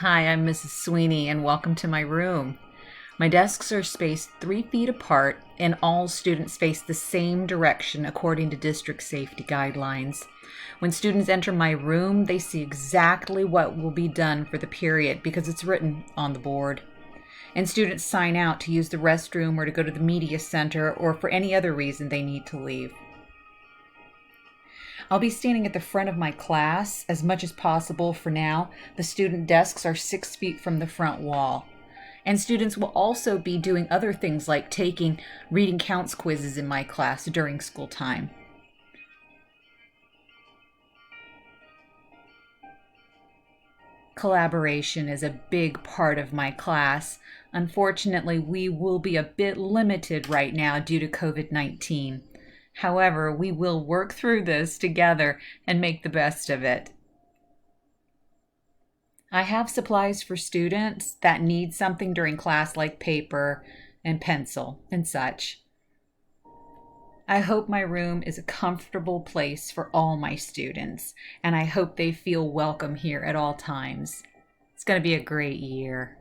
Hi, I'm Mrs. Sweeney, and welcome to my room. My desks are spaced 3 feet apart, and all students face the same direction according to district safety guidelines. When students enter my room, they see exactly what will be done for the period because it's written on the board. And students sign out to use the restroom or to go to the media center or for any other reason they need to leave. I'll be standing at the front of my class as much as possible for now. The student desks are 6 feet from the front wall. And students will also be doing other things like taking reading counts quizzes in my class during school time. Collaboration is a big part of my class. Unfortunately, we will be a bit limited right now due to COVID-19. However, we will work through this together and make the best of it. I have supplies for students that need something during class like paper and pencil and such. I hope my room is a comfortable place for all my students, and I hope they feel welcome here at all times. It's going to be a great year.